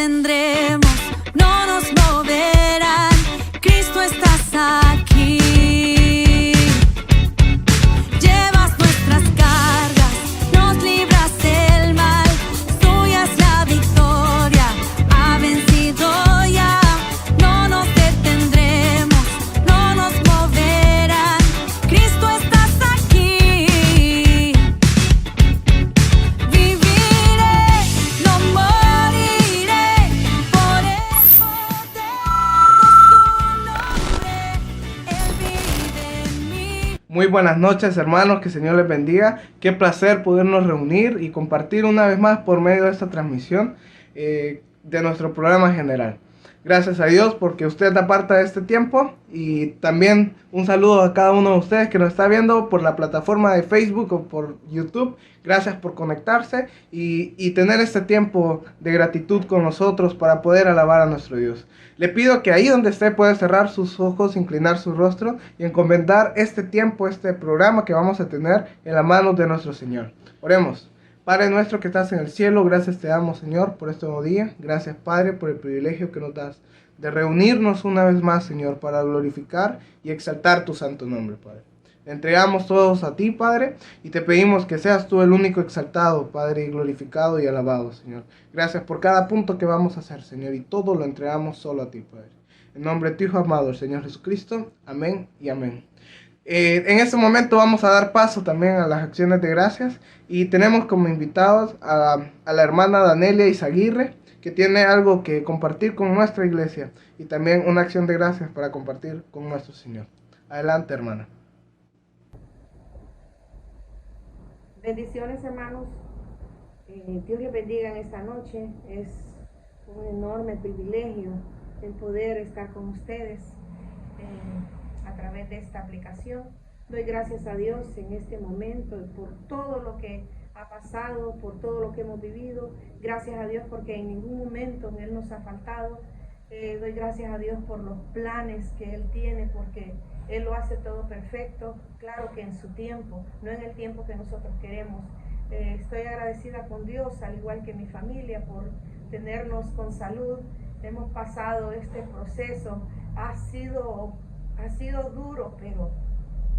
detendremos, no nos moverán. Cristo, estás aquí. Llevas nuestras cargas, nos libras del mal. Tuya es la victoria, ha vencido ya. No nos detendremos, no nos moverán. Cristo, estás aquí. Viviré, no moriré, por el poder de su nombre. Él vive en mí. Muy buenas noches, hermanos, que el Señor les bendiga. Qué placer podernos reunir y compartir una vez más por medio de esta transmisión de nuestro programa general. Gracias a Dios porque usted aparta de este tiempo, y también un saludo a cada uno de ustedes que nos está viendo por la plataforma de Facebook o por YouTube. Gracias por conectarse y tener este tiempo de gratitud con nosotros para poder alabar a nuestro Dios. Le pido que ahí donde esté pueda cerrar sus ojos, inclinar su rostro y encomendar este tiempo, este programa que vamos a tener en las manos de nuestro Señor. Oremos. Padre nuestro que estás en el cielo, gracias te damos, Señor, por este nuevo día. Gracias, Padre, por el privilegio que nos das de reunirnos una vez más, Señor, para glorificar y exaltar tu santo nombre, Padre. Le entregamos todos a ti, Padre, y te pedimos que seas tú el único exaltado, Padre, y glorificado y alabado, Señor. Gracias por cada punto que vamos a hacer, Señor, y todo lo entregamos solo a ti, Padre. En nombre de tu Hijo amado, el Señor Jesucristo. Amén y amén. En este momento vamos a dar paso también a las acciones de gracias, y tenemos como invitados a la hermana Danelia Izaguirre, que tiene algo que compartir con nuestra iglesia y también una acción de gracias para compartir con nuestro Señor. Adelante, hermana. Bendiciones, hermanos. Dios les bendiga en esta noche. Es un enorme privilegio el poder estar con ustedes a través de esta aplicación. Doy gracias a Dios en este momento por todo lo que ha pasado, por todo lo que hemos vivido. Gracias a Dios porque en ningún momento Él nos ha faltado. Doy gracias a Dios por los planes que Él tiene, porque Él lo hace todo perfecto, claro que en su tiempo, no en el tiempo que nosotros queremos. Estoy agradecida con Dios, al igual que mi familia, por tenernos con salud. Hemos pasado este proceso, ha sido duro, pero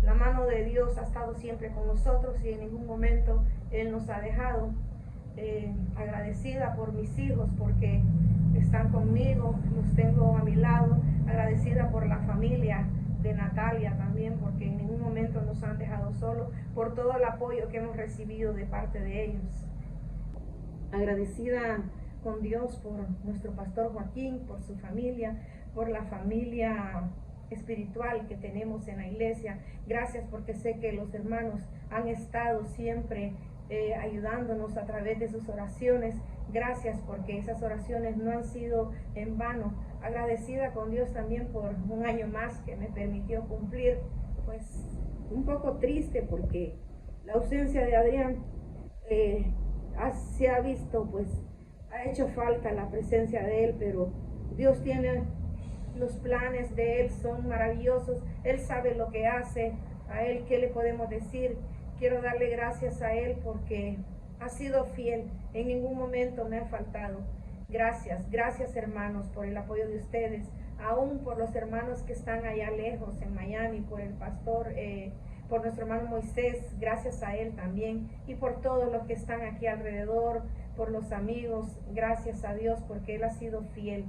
la mano de Dios ha estado siempre con nosotros y en ningún momento Él nos ha dejado. Agradecida por mis hijos porque están conmigo, los tengo a mi lado. Agradecida por la familia de Natalia también, porque en ningún momento nos han dejado solos, por todo el apoyo que hemos recibido de parte de ellos. Agradecida con Dios por nuestro pastor Joaquín, por su familia, por la familia espiritual que tenemos en la iglesia. Gracias porque sé que los hermanos han estado siempre ayudándonos a través de sus oraciones. Gracias porque esas oraciones no han sido en vano. Agradecida con Dios también por un año más que me permitió cumplir. Pues un poco triste porque la ausencia de Adrián se ha visto, pues ha hecho falta la presencia de él, pero Dios tiene los planes de Él, son maravillosos. Él sabe lo que hace. A Él, ¿qué le podemos decir? Quiero darle gracias a Él porque ha sido fiel. En ningún momento me ha faltado. Gracias hermanos por el apoyo de ustedes. Aún por los hermanos que están allá lejos en Miami, por el pastor, por nuestro hermano Moisés, gracias a él también. Y por todos los que están aquí alrededor, por los amigos, gracias a Dios porque Él ha sido fiel.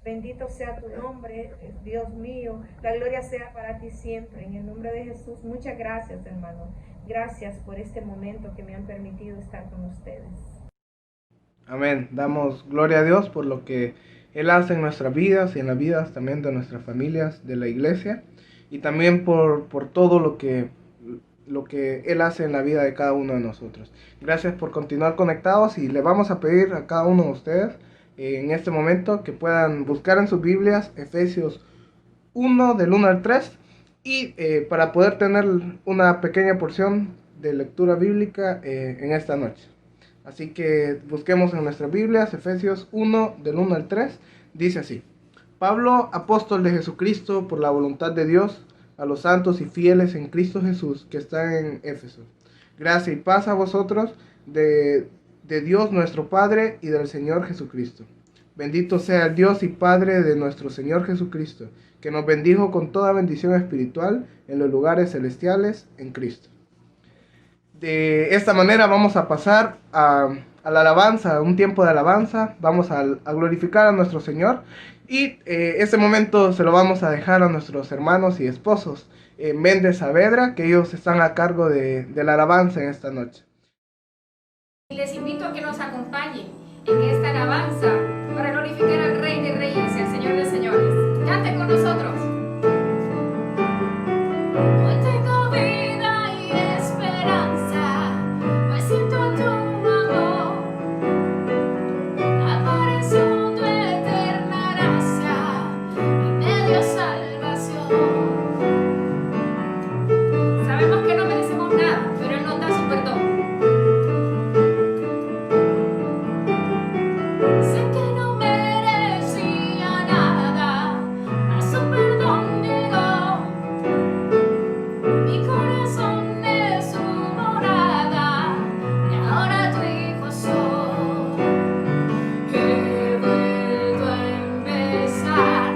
Bendito sea tu nombre, Dios mío. La gloria sea para ti siempre. En el nombre de Jesús, muchas gracias, hermano. Gracias por este momento que me han permitido estar con ustedes. Amén. Damos gloria a Dios por lo que Él hace en nuestras vidas y en las vidas también de nuestras familias, de la iglesia, y también por todo lo que Él hace en la vida de cada uno de nosotros. Gracias por continuar conectados, y le vamos a pedir a cada uno de ustedes en este momento que puedan buscar en sus Biblias Efesios 1 del 1 al 3, y para poder tener una pequeña porción de lectura bíblica en esta noche. Así que busquemos en nuestras Biblias Efesios 1 del 1 al 3. Dice así: Pablo, apóstol de Jesucristo por la voluntad de Dios, a los santos y fieles en Cristo Jesús que están en Éfeso. Gracia y paz a vosotros de Dios nuestro Padre y del Señor Jesucristo. Bendito sea el Dios y Padre de nuestro Señor Jesucristo, que nos bendijo con toda bendición espiritual en los lugares celestiales en Cristo. De esta manera vamos a pasar a la alabanza, a un tiempo de alabanza. Vamos a glorificar a nuestro Señor. Y este momento se lo vamos a dejar a nuestros hermanos y esposos Méndez Saavedra, que ellos están a cargo de la alabanza en esta noche. Les invito a que nos acompañen en esta alabanza para glorificar al Rey de Reyes y al Señor de Señores. Canten con nosotros. Hoy tengo vida y esperanza, pues siento tu amor. Apareció tu eterna gracia y me dio salvación. Sabemos que no merecemos nada, pero Él nos da su perdón. Sé que no merecía nada, mas su perdón llegó. Mi corazón es su morada y ahora tu hijo soy. He vuelto a empezar,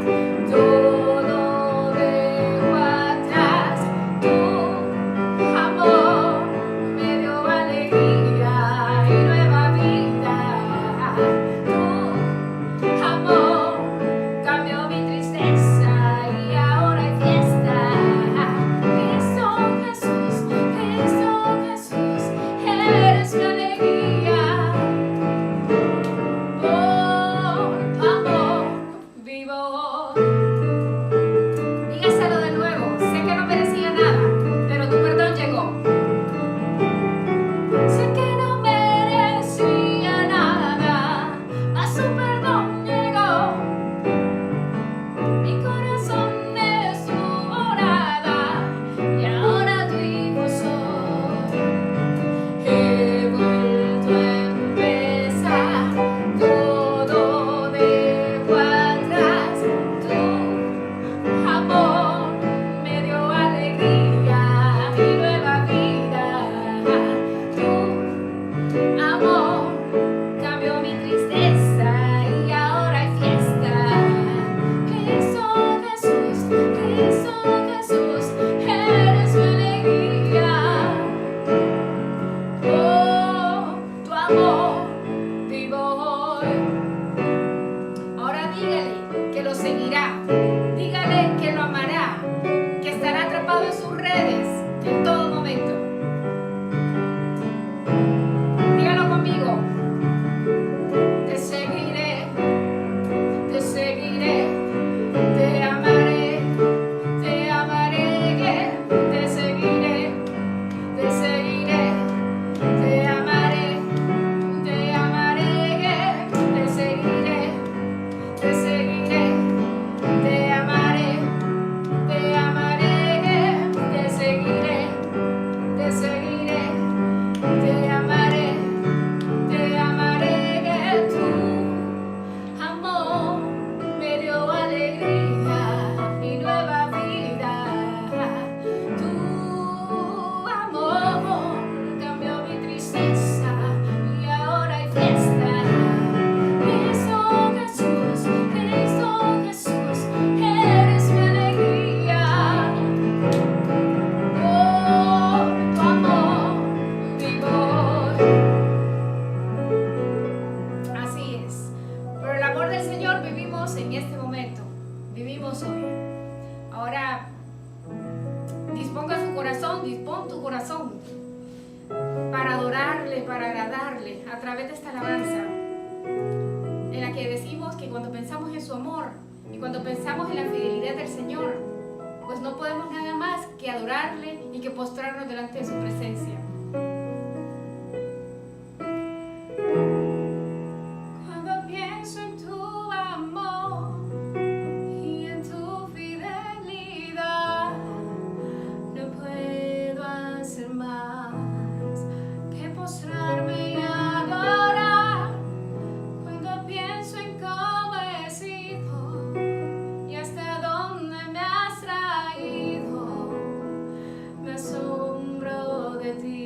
todo dejo atrás. Tu amor me dio alegría y nueva vida. Tu amor cambió mi tristeza y ahora hay fiesta. Cristo Jesús, eres mi alegría. Por tu amor vivo hoy. Dígaselo de nuevo, sé que no merecía nada, pero tu perdón llegó. Sé que no merecía nada, mas su perdón llegó. Mi corazón es tu morada y ahora tu hijo soy. He vuelto a empezar, todo dejo atrás. Tu amor me dio alegría y nueva vida. Tu amor cambió mi tristeza y ahora hay fiesta. Cristo Jesús, eres mi alegría. Por tu amor vivo hoy. Ahora dígale que lo seguirá, dígale que lo amará, que estará atrapado en sus redes en todo momento. Dígalo conmigo. Te seguiré, te seguiré, te amaré, te amaré, te seguiré, te seguiré, te amaré, te amaré, te seguiré, te seguiré, te amaré, te amaré, te seguiré, te seguiré, te amaré, te amaré. Tu amor me dio alegría y nueva vida. Tu amor cambió mi tristeza y ahora hay fiesta. Cristo Jesús, eres mi alegría. Por tu amor vivo hoy. Así es. Por el amor del Señor vivimos en este momento. Vivimos hoy. Ahora disponga su corazón, dispón tu corazón para adorarle, para agradarle a través de esta alabanza en la que decimos que cuando pensamos en su amor y cuando pensamos en la fidelidad del Señor, pues no podemos nada más que adorarle y que postrarnos delante de su presencia. Cuando pienso en tu amor y en tu fidelidad, no puedo hacer más que postrarme y adorar. Cuando pienso en cómo he sido y hasta dónde me has traído, me asombro de ti.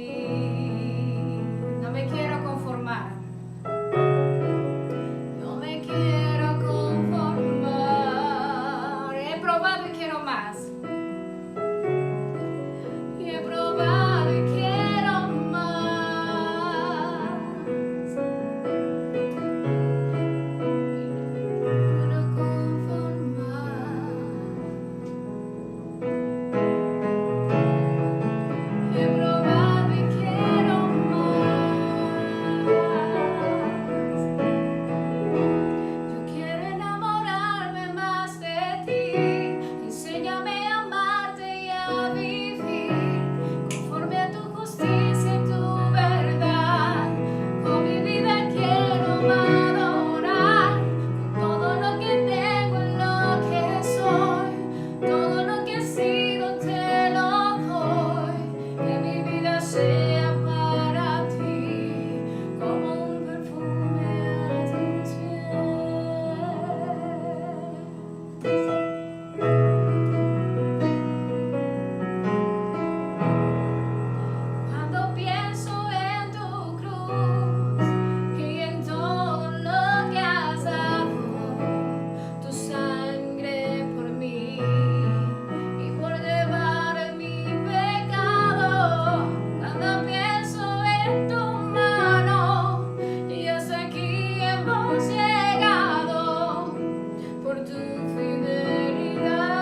tu fidelidad.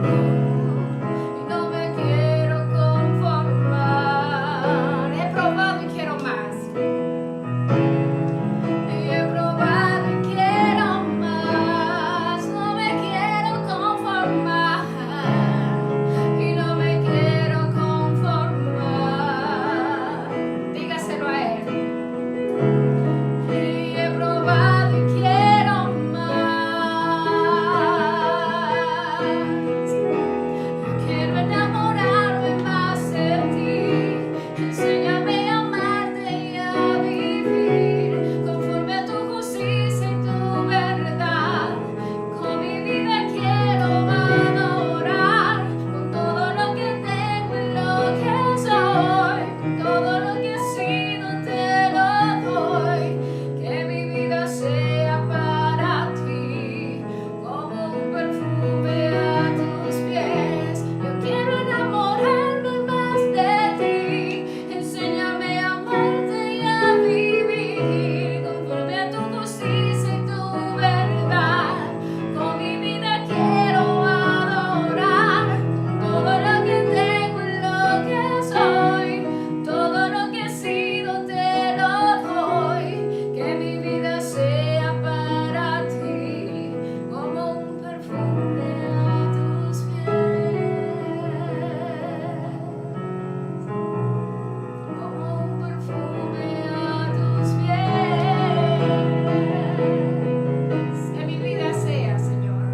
Y no me quiero conformar. He probado y quiero más. Y he probado y quiero más. No me quiero conformar. Y no me quiero conformar. Dígaselo a él. Y he probado y quiero más. Quiero enamorarme más de ti. Enséñame a amarte y a vivir conforme a tu justicia y tu verdad. Con mi vida quiero adorar, con todo lo que tengo y lo que soy, con todo lo que he sido te lo doy. Que mi vida sea para ti como un perfume a tus pies. Yo quiero enamorarme más de ti. Enséñame a amarte y a vivir conforme a tu justicia y tu verdad. Con mi vida quiero adorar, con todo lo que tengo y lo que soy, todo lo que he sido te lo doy. Que mi vida sea para ti como un perfume a tus pies. Como un perfume a tus pies. Que mi vida sea, Señor,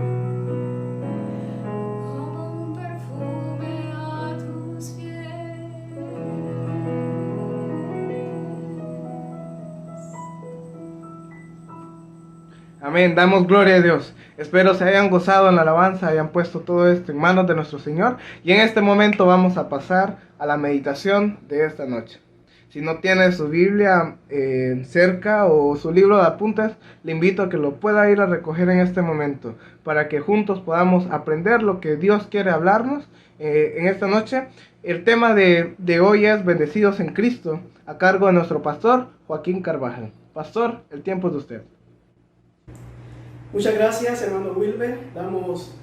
como un perfume a tus pies. Amén, damos gloria a Dios. Espero se hayan gozado en la alabanza, hayan puesto todo esto en manos de nuestro Señor. Y en este momento vamos a pasar a la meditación de esta noche. Si no tiene su Biblia cerca o su libro de apuntes, le invito a que lo pueda ir a recoger en este momento, para que juntos podamos aprender lo que Dios quiere hablarnos en esta noche. El tema de hoy es Bendecidos en Cristo, a cargo de nuestro pastor Joaquín Carvajal. Pastor, el tiempo es de usted. Muchas gracias, hermano Wilber. Damos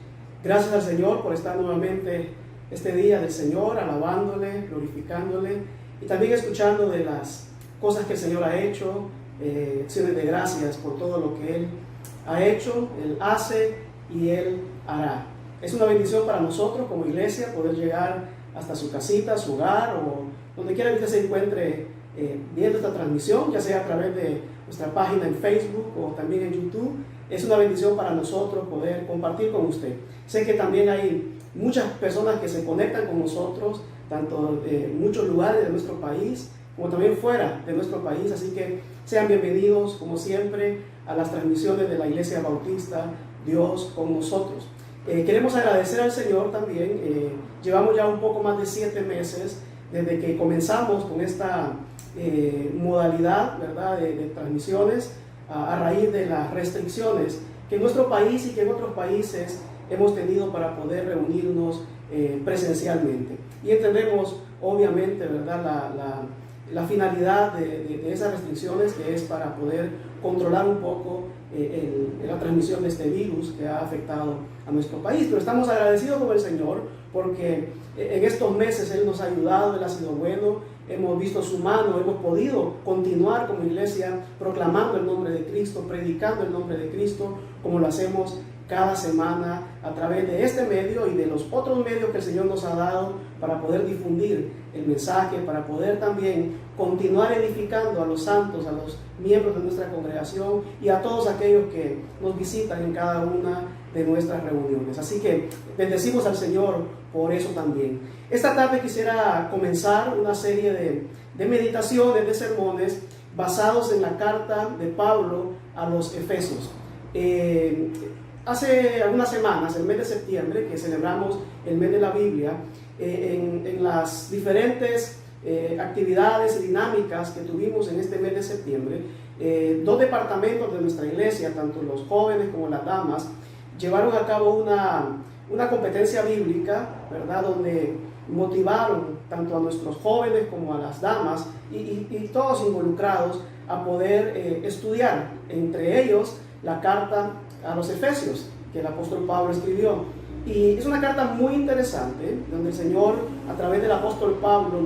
gracias al Señor por estar nuevamente este día del Señor, alabándole, glorificándole y también escuchando de las cosas que el Señor ha hecho, acciones de gracias por todo lo que Él ha hecho, Él hace y Él hará. Es una bendición para nosotros como iglesia poder llegar hasta su casita, su hogar o donde quiera que usted se encuentre viendo esta transmisión, ya sea a través de nuestra página en Facebook o también en YouTube. Es una bendición para nosotros poder compartir con usted. Sé que también hay muchas personas que se conectan con nosotros, tanto de muchos lugares de nuestro país, como también fuera de nuestro país. Así que sean bienvenidos, como siempre, a las transmisiones de la Iglesia Bautista Dios con nosotros. Queremos agradecer al Señor también. Llevamos ya un poco más de 7 meses desde que comenzamos con esta modalidad, ¿verdad?, de transmisiones a raíz de las restricciones que en nuestro país y que en otros países hemos tenido para poder reunirnos presencialmente. Y entendemos, obviamente, ¿verdad?, la finalidad de esas restricciones, que es para poder controlar un poco la transmisión de este virus que ha afectado a nuestro país. Pero estamos agradecidos con el Señor porque en estos meses Él nos ha ayudado, Él ha sido bueno, hemos visto su mano, hemos podido continuar como iglesia proclamando el nombre de Cristo, predicando el nombre de Cristo, como lo hacemos cada semana a través de este medio y de los otros medios que el Señor nos ha dado para poder difundir el mensaje, para poder también continuar edificando a los santos, a los miembros de nuestra congregación y a todos aquellos que nos visitan en cada una de nuestras reuniones. Así que bendecimos al Señor por eso también. Esta tarde quisiera comenzar una serie de meditaciones, de sermones basados en la carta de Pablo a los Efesios. Hace algunas semanas, el mes de septiembre, que celebramos el mes de la Biblia, en las diferentes actividades y dinámicas que tuvimos en este mes de septiembre, 2 departamentos de nuestra iglesia, tanto los jóvenes como las damas, llevaron a cabo una competencia bíblica, ¿verdad?, donde motivaron tanto a nuestros jóvenes como a las damas y todos involucrados a poder estudiar, entre ellos la carta a los Efesios que el apóstol Pablo escribió. Y es una carta muy interesante, donde el Señor, a través del apóstol Pablo,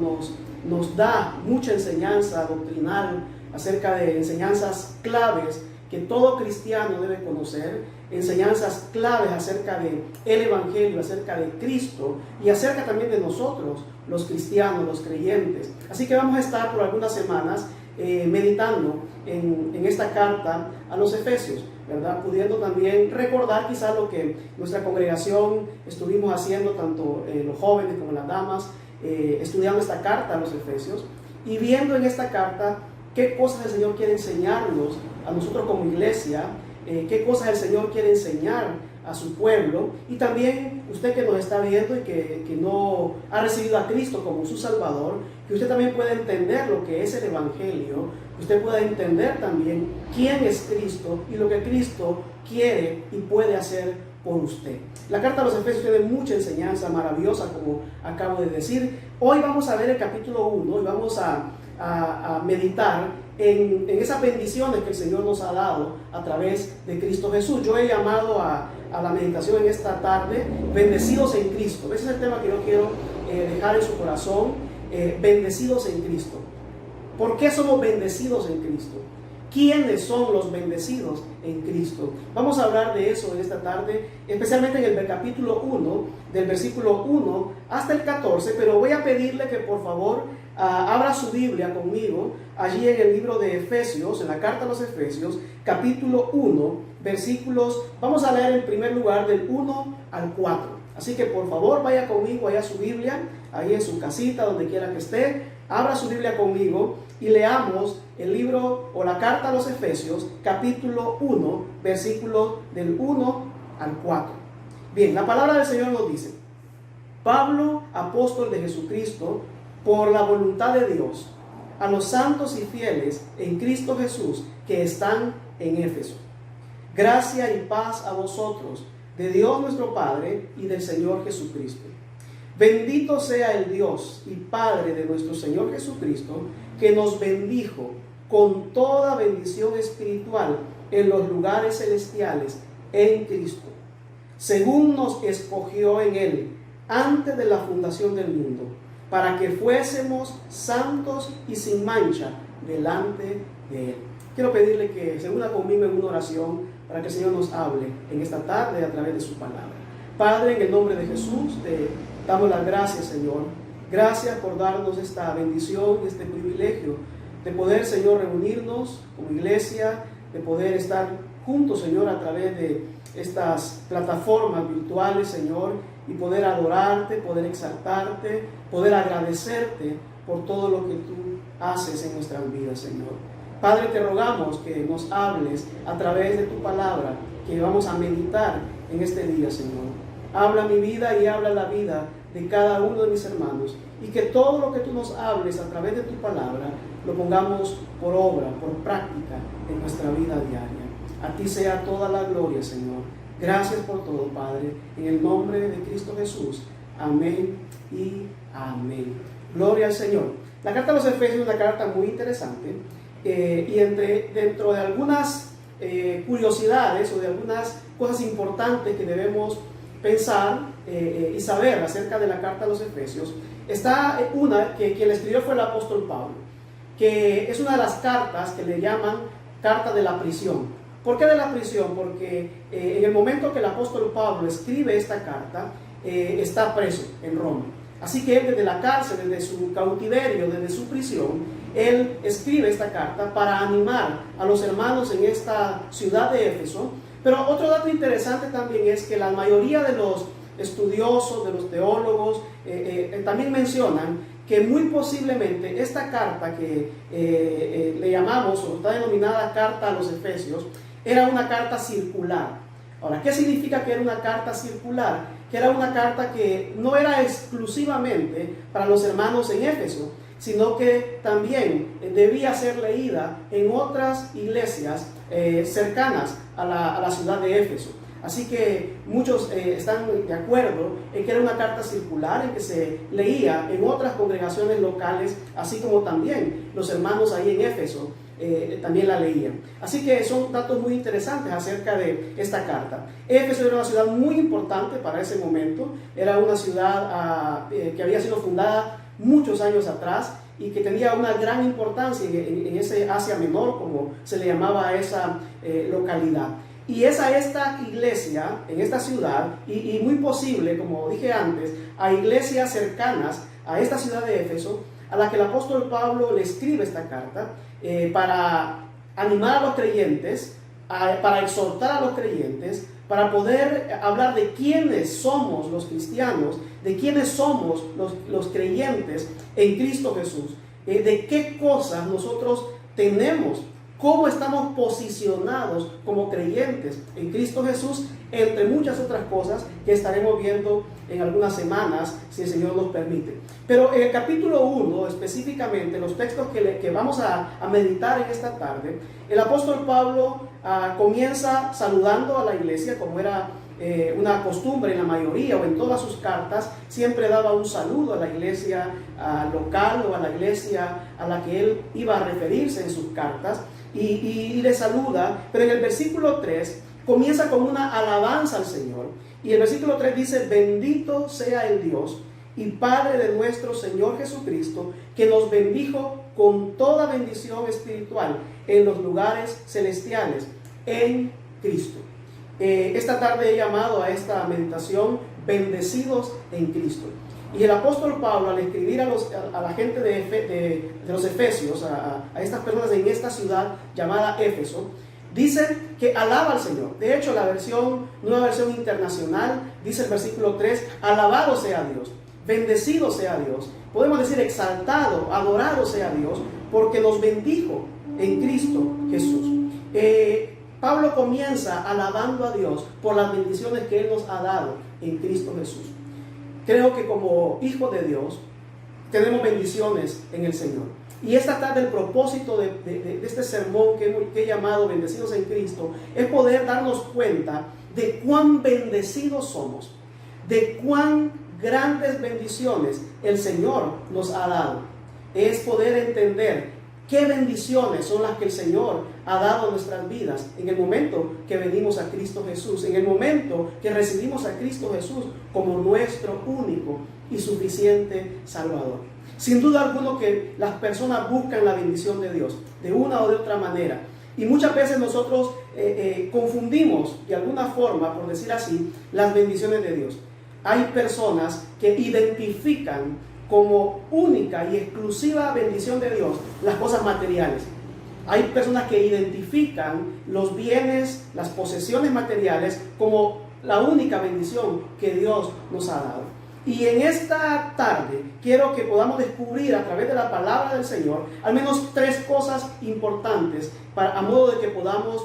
nos da mucha enseñanza doctrinal acerca de enseñanzas claves que todo cristiano debe conocer, enseñanzas claves acerca del Evangelio, acerca de Cristo y acerca también de nosotros, los cristianos, los creyentes. Así que vamos a estar por algunas semanas meditando en esta carta a los Efesios, ¿verdad? Pudiendo también recordar quizás lo que nuestra congregación estuvimos haciendo, tanto los jóvenes como las damas, estudiando esta carta a los Efesios y viendo en esta carta qué cosas el Señor quiere enseñarnos a nosotros como iglesia, qué cosas el Señor quiere enseñar a su pueblo, y también usted que nos está viendo y que no ha recibido a Cristo como su Salvador, que usted también pueda entender lo que es el Evangelio, que usted pueda entender también quién es Cristo y lo que Cristo quiere y puede hacer por usted. La carta a los Efesios tiene mucha enseñanza maravillosa, como acabo de decir. Hoy vamos a ver el capítulo 1 y vamos a meditar en esas bendiciones que el Señor nos ha dado a través de Cristo Jesús. Yo he llamado a la meditación en esta tarde, bendecidos en Cristo. Ese es el tema que yo quiero dejar en su corazón, bendecidos en Cristo. ¿Por qué somos bendecidos en Cristo? ¿Quiénes son los bendecidos en Cristo? Vamos a hablar de eso en esta tarde, especialmente en el capítulo 1, del versículo 1 hasta el 14, pero voy a pedirle que por favor abra su Biblia conmigo, allí en el libro de Efesios, en la carta a los Efesios, capítulo 1, versículos, vamos a leer en primer lugar del 1 al 4. Así que por favor vaya conmigo allá a su Biblia, ahí en su casita, donde quiera que esté, abra su Biblia conmigo y leamos el libro o la carta a los Efesios, capítulo 1, versículos del 1 al 4. Bien, la palabra del Señor nos dice: Pablo, apóstol de Jesucristo, por la voluntad de Dios, a los santos y fieles en Cristo Jesús que están en Éfeso. Gracia y paz a vosotros, de Dios nuestro Padre y del Señor Jesucristo. Bendito sea el Dios y Padre de nuestro Señor Jesucristo, que nos bendijo con toda bendición espiritual en los lugares celestiales en Cristo, según nos escogió en Él antes de la fundación del mundo, para que fuésemos santos y sin mancha delante de Él. Quiero pedirle que se una conmigo en una oración para que el Señor nos hable en esta tarde a través de su palabra. Padre, en el nombre de Jesús, te damos las gracias, Señor. Gracias por darnos esta bendición y este privilegio de poder, Señor, reunirnos como iglesia, de poder estar juntos, Señor, a través de estas plataformas virtuales, Señor, y poder adorarte, poder exaltarte, poder agradecerte por todo lo que tú haces en nuestras vidas, Señor. Padre, te rogamos que nos hables a través de tu palabra, que vamos a meditar en este día, Señor. Habla mi vida y habla la vida de cada uno de mis hermanos, y que todo lo que tú nos hables a través de tu palabra lo pongamos por obra, por práctica en nuestra vida diaria. A ti sea toda la gloria, Señor. Gracias por todo, Padre, en el nombre de Cristo Jesús. Amén y amén. Gloria al Señor. La carta a los Efesios es una carta muy interesante, y dentro de algunas curiosidades o de algunas cosas importantes que debemos pensar y saber acerca de la carta a los Efesios, está una que quien la escribió fue el apóstol Pablo, que es una de las cartas que le llaman carta de la prisión. ¿Por qué de la prisión? Porque en el momento que el apóstol Pablo escribe esta carta, está preso en Roma. Así que él, desde la cárcel, desde su cautiverio, desde su prisión, él escribe esta carta para animar a los hermanos en esta ciudad de Éfeso. Pero otro dato interesante también es que la mayoría de los estudiosos, de los teólogos, también mencionan que muy posiblemente esta carta que le llamamos, o está denominada carta a los Efesios, era una carta circular. Ahora, ¿qué significa que era una carta circular? Que era una carta que no era exclusivamente para los hermanos en Éfeso, sino que también debía ser leída en otras iglesias cercanas a la ciudad de Éfeso. Así que muchos están de acuerdo en que era una carta circular, en que se leía en otras congregaciones locales, así como también los hermanos ahí en Éfeso también la leían. Así que son datos muy interesantes acerca de esta carta. Éfeso era una ciudad muy importante para ese momento, era una ciudad que había sido fundada muchos años atrás y que tenía una gran importancia en ese Asia Menor, como se le llamaba a esa localidad. Y es a esta iglesia, en esta ciudad, y muy posible, como dije antes, a iglesias cercanas a esta ciudad de Éfeso, a la que el apóstol Pablo le escribe esta carta para animar a los creyentes, para exhortar a los creyentes, para poder hablar de quiénes somos los cristianos, de quiénes somos los creyentes en Cristo Jesús, de qué cosas nosotros tenemos, cómo estamos posicionados como creyentes en Cristo Jesús, entre muchas otras cosas que estaremos viendo en algunas semanas, si el Señor nos permite. Pero en el capítulo 1, específicamente, los textos que vamos a meditar en esta tarde, el apóstol Pablo comienza saludando a la iglesia, como era una costumbre en la mayoría o en todas sus cartas. Siempre daba un saludo a la iglesia local o a la iglesia a la que él iba a referirse en sus cartas, y le saluda. Pero en el versículo 3 comienza con una alabanza al Señor, y el versículo 3 dice: bendito sea el Dios y Padre de nuestro Señor Jesucristo, que nos bendijo con toda bendición espiritual en los lugares celestiales en Cristo. Esta tarde he llamado a esta meditación bendecidos en Cristo. Y el apóstol Pablo, al escribir a la gente de los Efesios, a estas personas en esta ciudad llamada Éfeso, dice que alaba al Señor. De hecho, la nueva versión internacional dice el versículo 3: alabado sea Dios, bendecido sea Dios. Podemos decir exaltado, adorado sea Dios, porque nos bendijo en Cristo Jesús. Pablo comienza alabando a Dios por las bendiciones que Él nos ha dado en Cristo Jesús. Creo que como hijos de Dios tenemos bendiciones en el Señor. Y esta tarde el propósito de este sermón que he llamado Bendecidos en Cristo es poder darnos cuenta de cuán bendecidos somos, de cuán grandes bendiciones el Señor nos ha dado. Es poder entender qué bendiciones son las que el Señor ha dado a nuestras vidas en el momento que venimos a Cristo Jesús, en el momento que recibimos a Cristo Jesús como nuestro único y suficiente Salvador. Sin duda alguna que las personas buscan la bendición de Dios de una o de otra manera, y muchas veces nosotros confundimos de alguna forma, por decir así, las bendiciones de Dios. Hay personas que identifican como única y exclusiva bendición de Dios las cosas materiales. Hay personas que identifican los bienes, las posesiones materiales como la única bendición que Dios nos ha dado. Y en esta tarde quiero que podamos descubrir a través de la palabra del Señor al menos 3 cosas importantes a modo de que podamos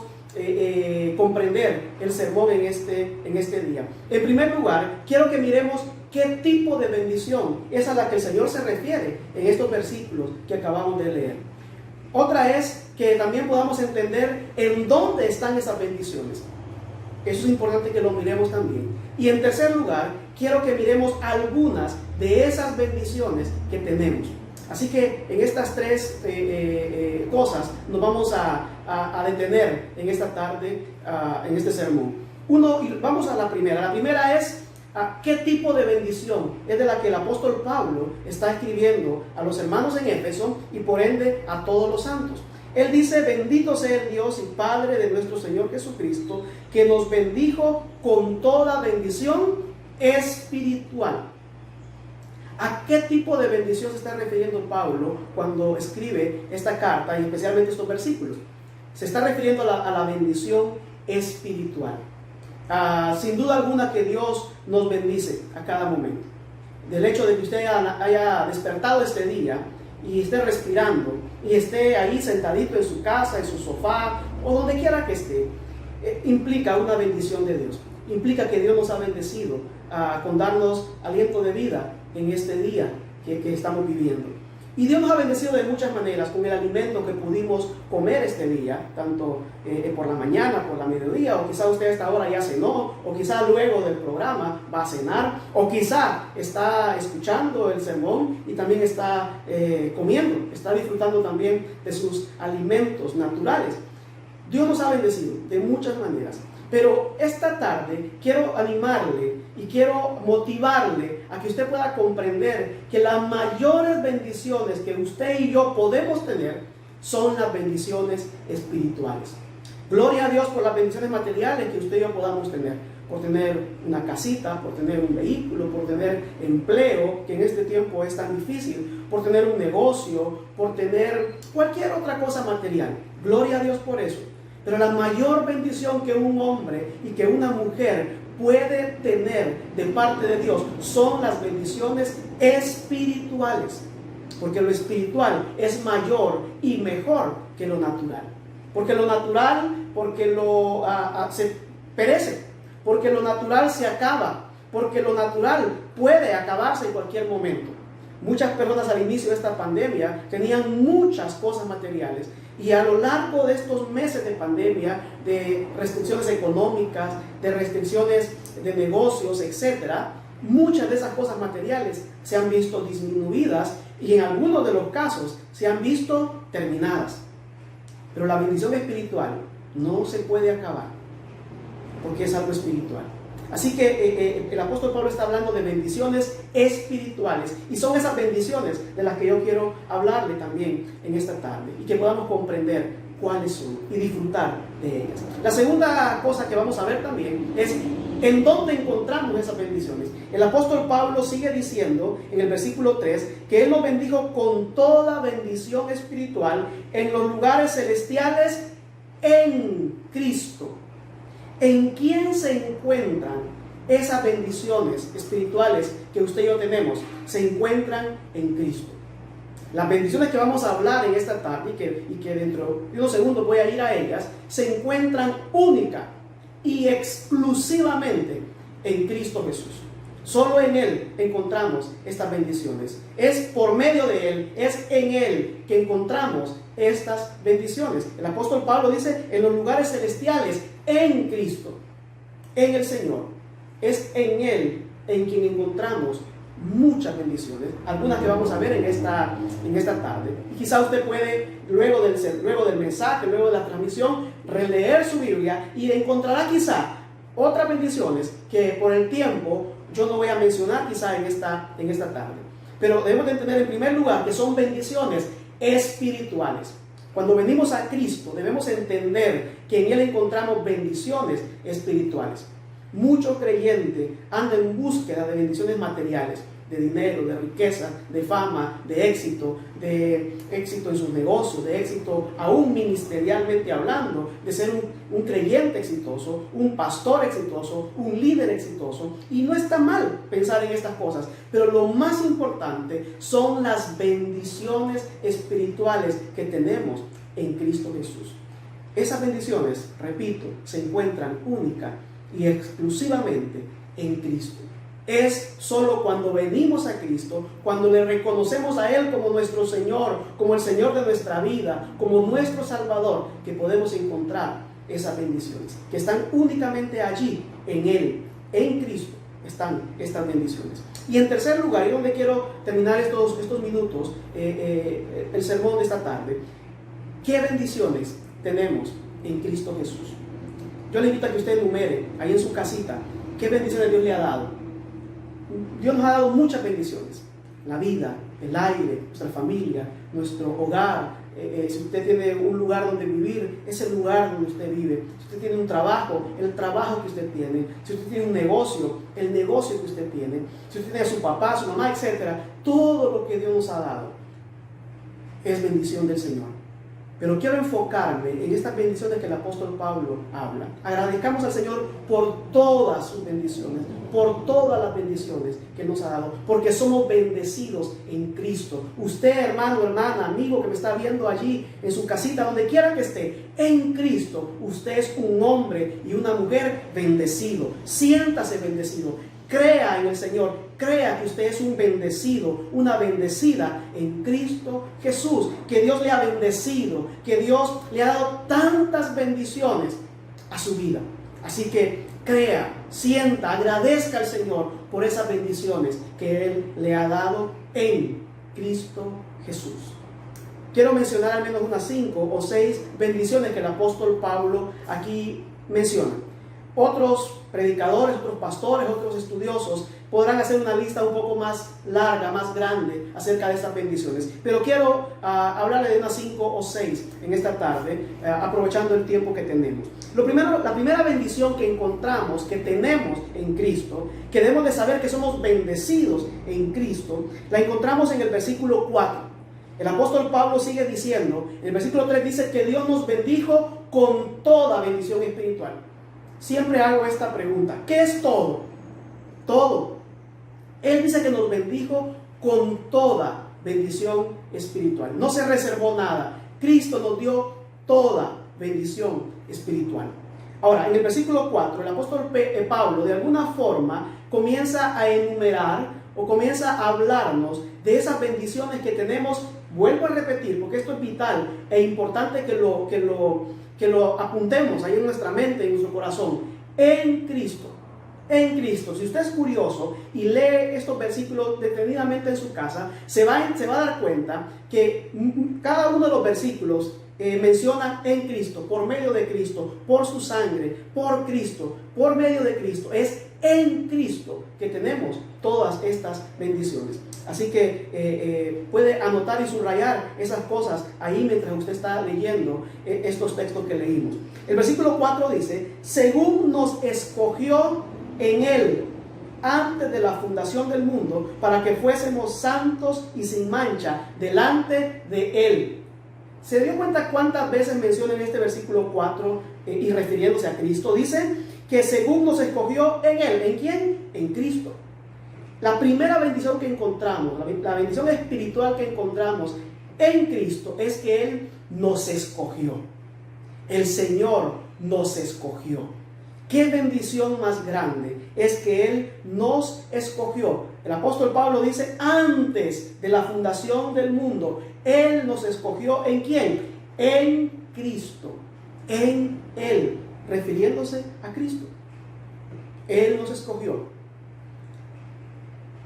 comprender el sermón en este día. En primer lugar, quiero que miremos qué tipo de bendición es a la que el Señor se refiere en estos versículos que acabamos de leer. Otra es que también podamos entender en dónde están esas bendiciones. Eso es importante que lo miremos también. Y en tercer lugar, quiero que miremos algunas de esas bendiciones que tenemos. Así que en estas 3 cosas nos vamos a detener en esta tarde, en este sermón. Vamos a la primera. La primera es qué tipo de bendición es de la que el apóstol Pablo está escribiendo a los hermanos en Éfeso y por ende a todos los santos. Él dice: bendito sea el Dios y Padre de nuestro Señor Jesucristo, que nos bendijo con toda bendición espiritual. ¿A qué tipo de bendición se está refiriendo Pablo cuando escribe esta carta y especialmente estos versículos? Se está refiriendo a la bendición espiritual. Sin duda alguna que Dios nos bendice a cada momento. Del hecho de que usted haya despertado este día y esté respirando y esté ahí sentadito en su casa, en su sofá o donde quiera que esté, implica una bendición de Dios. Implica que Dios nos ha bendecido con darnos aliento de vida en este día que estamos viviendo. Y Dios nos ha bendecido de muchas maneras con el alimento que pudimos comer este día, tanto por la mañana, por la mediodía, o quizá usted a esta hora ya cenó, o quizá luego del programa va a cenar, o quizá está escuchando el sermón y también está comiendo, está disfrutando también de sus alimentos naturales. Dios nos ha bendecido de muchas maneras. Pero esta tarde quiero animarle y quiero motivarle a que usted pueda comprender que las mayores bendiciones que usted y yo podemos tener son las bendiciones espirituales. Gloria a Dios por las bendiciones materiales que usted y yo podamos tener, por tener una casita, por tener un vehículo, por tener empleo, que en este tiempo es tan difícil, por tener un negocio, por tener cualquier otra cosa material. Gloria a Dios por eso. Pero la mayor bendición que un hombre y que una mujer puede tener de parte de Dios son las bendiciones espirituales. Porque lo espiritual es mayor y mejor que lo natural. Porque lo natural, se perece. Porque lo natural se acaba. Porque lo natural puede acabarse en cualquier momento. Muchas personas al inicio de esta pandemia tenían muchas cosas materiales. Y a lo largo de estos meses de pandemia, de restricciones económicas, de restricciones de negocios, etc., muchas de esas cosas materiales se han visto disminuidas y en algunos de los casos se han visto terminadas. Pero la bendición espiritual no se puede acabar porque es algo espiritual. Así que el apóstol Pablo está hablando de bendiciones espirituales y son esas bendiciones de las que yo quiero hablarle también en esta tarde y que podamos comprender cuáles son y disfrutar de ellas. La segunda cosa que vamos a ver también es en dónde encontramos esas bendiciones. El apóstol Pablo sigue diciendo en el versículo 3 que él nos bendijo con toda bendición espiritual en los lugares celestiales en Cristo. ¿En quién se encuentran esas bendiciones espirituales que usted y yo tenemos? Se encuentran en Cristo. Las bendiciones que vamos a hablar en esta tarde y que dentro de unos segundos voy a ir a ellas, se encuentran única y exclusivamente en Cristo Jesús. Solo en Él encontramos estas bendiciones. Es por medio de Él, es en Él que encontramos estas bendiciones. El apóstol Pablo dice en los lugares celestiales, en Cristo, en el Señor. Es en Él en quien encontramos muchas bendiciones, algunas que vamos a ver en esta tarde. Y quizá usted puede, luego del mensaje, luego de la transmisión, releer su Biblia y encontrará quizá otras bendiciones que por el tiempo yo no voy a mencionar quizá en esta tarde. Pero debemos de entender en primer lugar que son bendiciones espirituales. Cuando venimos a Cristo debemos entender que en Él encontramos bendiciones espirituales. Muchos creyentes andan en búsqueda de bendiciones materiales, de dinero, de riqueza, de fama, de éxito en sus negocios, de éxito aún ministerialmente hablando, de ser un creyente exitoso, un pastor exitoso, un líder exitoso. Y no está mal pensar en estas cosas, pero lo más importante son las bendiciones espirituales que tenemos en Cristo Jesús. Esas bendiciones, repito, se encuentran única y exclusivamente en Cristo. Es solo cuando venimos a Cristo, cuando le reconocemos a Él como nuestro Señor, como el Señor de nuestra vida, como nuestro Salvador, que podemos encontrar esas bendiciones, que están únicamente allí, en Él, en Cristo, están estas bendiciones. Y en tercer lugar, y donde quiero terminar estos minutos, el sermón de esta tarde, ¿qué bendiciones tenemos en Cristo Jesús? Yo le invito a que usted enumere ahí en su casita qué bendiciones Dios le ha dado. Dios nos ha dado muchas bendiciones: la vida, el aire, nuestra familia, nuestro hogar. Si usted tiene un lugar donde vivir, es el lugar donde usted vive. Si usted tiene un trabajo, el trabajo que usted tiene. Si usted tiene un negocio, el negocio que usted tiene. Si usted tiene a su papá, a su mamá, etc. Todo lo que Dios nos ha dado es bendición del Señor. Pero quiero enfocarme en estas bendiciones que el apóstol Pablo habla. Agradezcamos al Señor por todas sus bendiciones, por todas las bendiciones que nos ha dado, porque somos bendecidos en Cristo. Usted, hermano, hermana, amigo que me está viendo allí en su casita, donde quiera que esté, en Cristo, usted es un hombre y una mujer bendecido. Siéntase bendecido. crea en el Señor, crea que usted es un bendecido, una bendecida en Cristo Jesús, que Dios le ha bendecido, que Dios le ha dado tantas bendiciones a su vida. Así que crea, sienta, agradezca al Señor por esas bendiciones que Él le ha dado en Cristo Jesús. Quiero mencionar al menos unas 5 o 6 bendiciones que el apóstol Pablo aquí menciona. Otros predicadores, otros pastores, otros estudiosos podrán hacer una lista un poco más larga, más grande acerca de estas bendiciones. Pero quiero hablarle de unas 5 o 6 en esta tarde, aprovechando el tiempo que tenemos. La primera bendición que encontramos, que tenemos en Cristo, que debemos de saber que somos bendecidos en Cristo, la encontramos en el versículo 4. El apóstol Pablo sigue diciendo, en el versículo 3 dice que Dios nos bendijo con toda bendición espiritual. Siempre hago esta pregunta: ¿qué es todo? Todo. Él dice que nos bendijo con toda bendición espiritual. No se reservó nada. Cristo nos dio toda bendición espiritual. Ahora, en el versículo 4, el apóstol Pablo de alguna forma comienza a enumerar o comienza a hablarnos de esas bendiciones que tenemos. Vuelvo a repetir, porque esto es vital e importante que lo apuntemos ahí en nuestra mente, en nuestro corazón. En Cristo. En Cristo. Si usted es curioso y lee estos versículos detenidamente en su casa, se va a dar cuenta que cada uno de los versículos menciona en Cristo, por medio de Cristo, por su sangre, por Cristo, por medio de Cristo. Es en Cristo que tenemos todas estas bendiciones. Así que puede anotar y subrayar esas cosas ahí mientras usted está leyendo estos textos que leímos. El versículo 4 dice: según nos escogió en Él antes de la fundación del mundo, para que fuésemos santos y sin mancha delante de Él. ¿Se dio cuenta cuántas veces menciona en este versículo 4 y refiriéndose a Cristo? Dice que según nos escogió en Él. ¿En quién? En Cristo. La primera bendición que encontramos, la bendición espiritual que encontramos en Cristo, es que Él nos escogió. El Señor nos escogió. ¿Qué bendición más grande es que Él nos escogió? El apóstol Pablo dice: antes de la fundación del mundo, Él nos escogió. ¿En quién? En Cristo. En Él, refiriéndose a Cristo. Él nos escogió.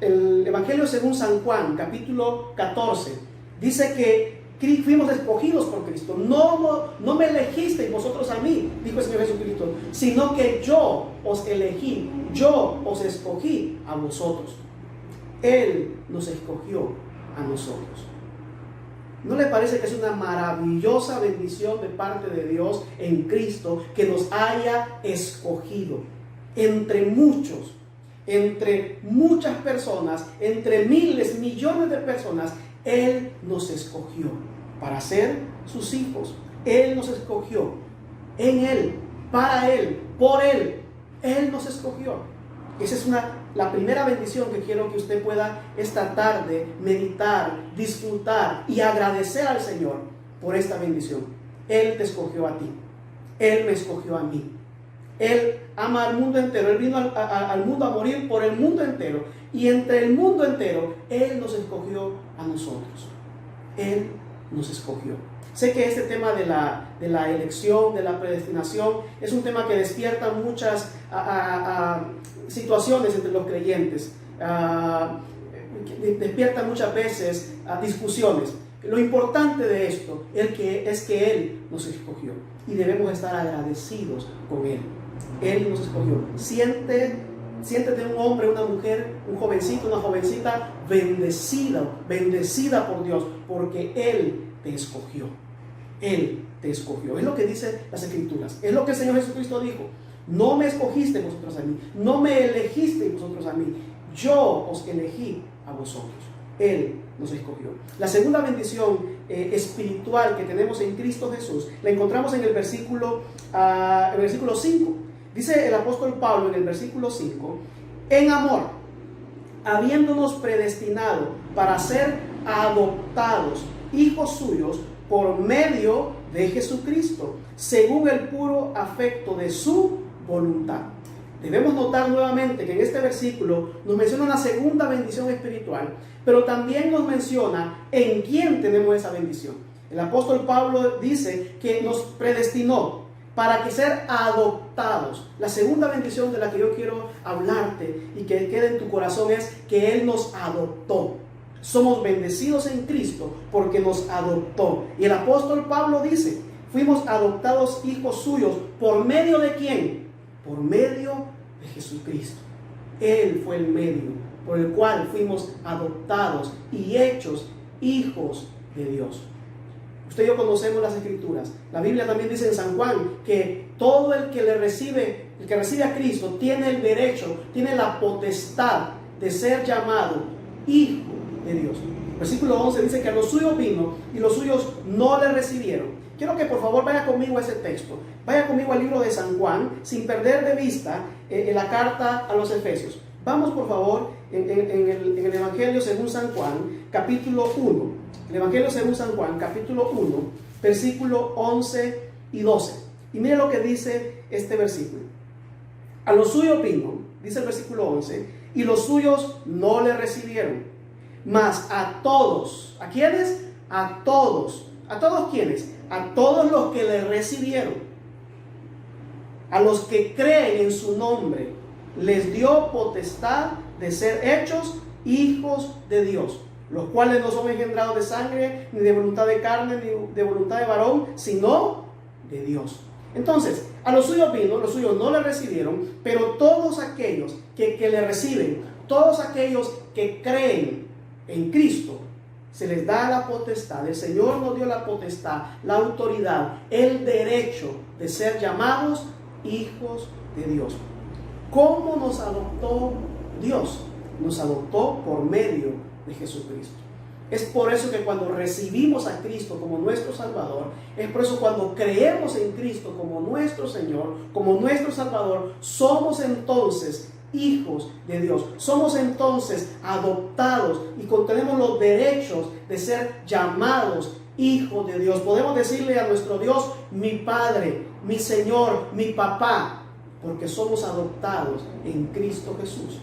El Evangelio según San Juan, capítulo 14, dice que fuimos escogidos por Cristo. No me elegisteis vosotros a mí, dijo el Señor Jesucristo, sino que yo os elegí, yo os escogí a vosotros. Él nos escogió a nosotros. ¿No le parece que es una maravillosa bendición de parte de Dios en Cristo que nos haya escogido entre muchos, entre muchas personas, entre miles, millones de personas? Él nos escogió para ser sus hijos. Él nos escogió en Él, para Él, por Él. Él nos escogió. Esa es la primera bendición que quiero que usted pueda esta tarde meditar, disfrutar y agradecer al Señor por esta bendición. Él te escogió a ti. Él me escogió a mí. Él ama al mundo entero. Él vino al mundo a morir por el mundo entero. Y entre el mundo entero, Él nos escogió a nosotros. Él nos escogió. Sé que este tema de la elección, de la predestinación, es un tema que despierta muchas situaciones entre los creyentes. Despierta muchas veces discusiones. Lo importante de esto es que Él nos escogió. Y debemos estar agradecidos con Él. Él nos escogió. Siéntete un hombre, una mujer, un jovencito, una jovencita bendecida por Dios, porque Él te escogió. Él te escogió. Es lo que dicen las Escrituras. Es lo que el Señor Jesucristo dijo. No me escogiste vosotros a mí. No me elegiste vosotros a mí. Yo os elegí a vosotros. Él nos escogió. La segunda bendición espiritual que tenemos en Cristo Jesús la encontramos en el versículo 5. Dice el apóstol Pablo en el versículo 5: en amor, habiéndonos predestinado para ser adoptados hijos suyos por medio de Jesucristo, según el puro afecto de su voluntad. debemos notar nuevamente que en este versículo nos menciona una segunda bendición espiritual, pero también nos menciona en quién tenemos esa bendición. El apóstol Pablo dice que nos predestinó para que ser adoptados. La segunda bendición de la que yo quiero hablarte y que quede en tu corazón es que Él nos adoptó. Somos bendecidos en Cristo porque nos adoptó. Y el apóstol Pablo dice, fuimos adoptados hijos suyos. ¿Por medio de quién? Por medio de Jesucristo. Él fue el medio por el cual fuimos adoptados y hechos hijos de Dios. Usted y yo conocemos las Escrituras. La Biblia también dice en San Juan que todo el que recibe a Cristo tiene el derecho, tiene la potestad de ser llamado hijo de Dios. Versículo 11 dice que a los suyos vino y los suyos no le recibieron. Quiero que por favor vaya conmigo a ese texto. Vaya conmigo al libro de San Juan, sin perder de vista la carta a los Efesios. Vamos por favor en el Evangelio según San Juan, capítulo 1. El Evangelio según San Juan, capítulo 1, versículo 11 y 12. Y mire lo que dice este versículo. A los suyos vino, dice el versículo 11, y los suyos no le recibieron. Mas a todos, ¿a quiénes? A todos. ¿A todos quiénes? A todos los que le recibieron. A los que creen en su nombre, les dio potestad de ser hechos hijos de Dios, los cuales no son engendrados de sangre, ni de voluntad de carne, ni de voluntad de varón, sino de Dios. Entonces, a los suyos vino, los suyos no le recibieron, pero todos aquellos que le reciben, todos aquellos que creen en Cristo, se les da la potestad. El Señor nos dio la potestad, la autoridad, el derecho de ser llamados hijos de Dios. ¿Cómo nos adoptó Dios? Nos adoptó por medio de Jesucristo. Es por eso que cuando recibimos a Cristo como nuestro Salvador, es por eso cuando creemos en Cristo como nuestro Señor, como nuestro Salvador, somos entonces hijos de Dios. Somos entonces adoptados y tenemos los derechos de ser llamados hijos de Dios. Podemos decirle a nuestro Dios, mi Padre, mi Señor, mi Papá, porque somos adoptados en Cristo Jesús.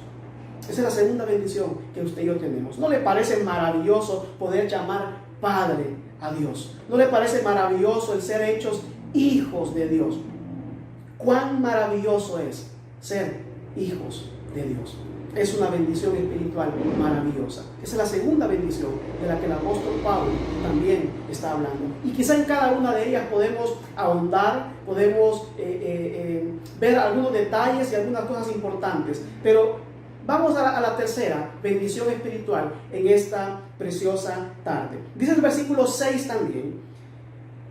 Esa es la segunda bendición que usted y yo tenemos. ¿No le parece maravilloso poder llamar Padre a Dios? ¿No le parece maravilloso el ser hechos hijos de Dios? ¿Cuán maravilloso es ser hijos de Dios? Es una bendición espiritual maravillosa. Esa es la segunda bendición de la que el apóstol Pablo también está hablando. Y quizá en cada una de ellas podemos ahondar, podemos ver algunos detalles y algunas cosas importantes. Pero vamos a la tercera bendición espiritual en esta preciosa tarde. Dice el versículo 6 también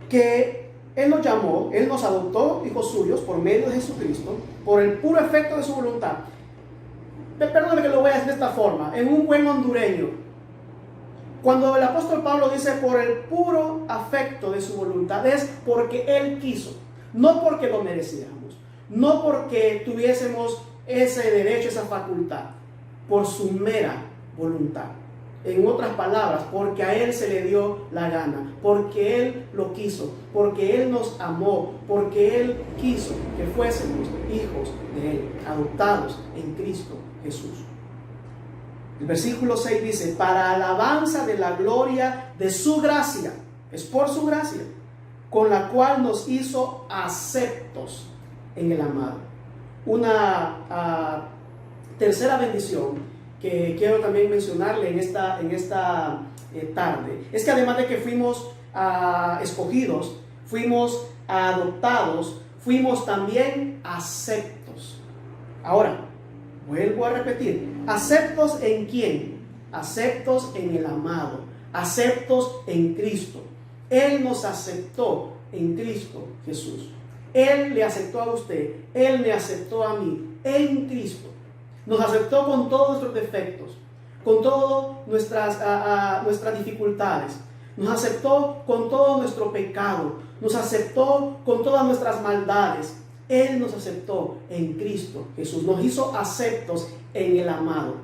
que Él nos llamó, Él nos adoptó hijos suyos por medio de Jesucristo, por el puro efecto de su voluntad. Perdóname que lo voy a decir de esta forma, en un buen hondureño. Cuando el apóstol Pablo dice por el puro afecto de su voluntad, es porque Él quiso, no porque lo mereciéramos, no porque tuviésemos ese derecho, esa facultad, por su mera voluntad. En otras palabras, porque a Él se le dio la gana, porque Él lo quiso, porque Él nos amó, porque Él quiso que fuésemos hijos de Él, adoptados en Cristo Jesús. El versículo 6 dice, para alabanza de la gloria de su gracia, es por su gracia, con la cual nos hizo aceptos en el amado. Una tercera bendición que quiero también mencionarle en esta tarde, es que además de que fuimos escogidos, fuimos adoptados, fuimos también aceptos. Ahora, vuelvo a repetir, ¿aceptos en quién? Aceptos en el amado, aceptos en Cristo. Él nos aceptó en Cristo Jesús. Él le aceptó a usted, Él me aceptó a mí en Cristo. Nos aceptó con todos nuestros defectos, con todas nuestras dificultades. Nos aceptó con todo nuestro pecado. Nos aceptó con todas nuestras maldades. Él nos aceptó en Cristo Jesús. Nos hizo aceptos en el amado.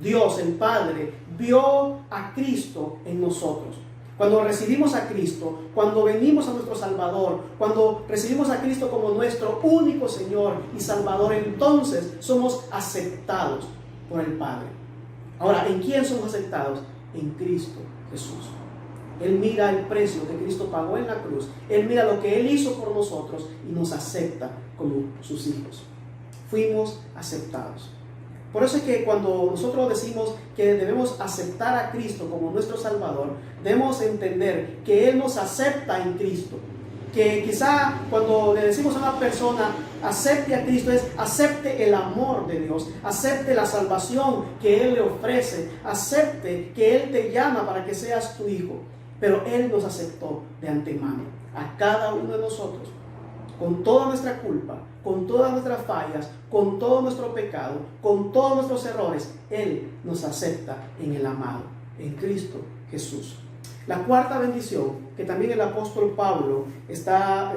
Dios, el Padre, vio a Cristo en nosotros. Cuando recibimos a Cristo, cuando venimos a nuestro Salvador, cuando recibimos a Cristo como nuestro único Señor y Salvador, entonces somos aceptados por el Padre. Ahora, ¿en quién somos aceptados? En Cristo Jesús. Él mira el precio que Cristo pagó en la cruz. Él mira lo que Él hizo por nosotros y nos acepta como sus hijos. Fuimos aceptados. Por eso es que cuando nosotros decimos que debemos aceptar a Cristo como nuestro Salvador, debemos entender que Él nos acepta en Cristo. Que quizá cuando le decimos a una persona acepte a Cristo, es acepte el amor de Dios, acepte la salvación que Él le ofrece, acepte que Él te llama para que seas tu hijo. Pero Él nos aceptó de antemano, a cada uno de nosotros, con toda nuestra culpa, con todas nuestras fallas, con todo nuestro pecado, con todos nuestros errores. Él nos acepta en el amado, en Cristo Jesús. La cuarta bendición que también el apóstol Pablo está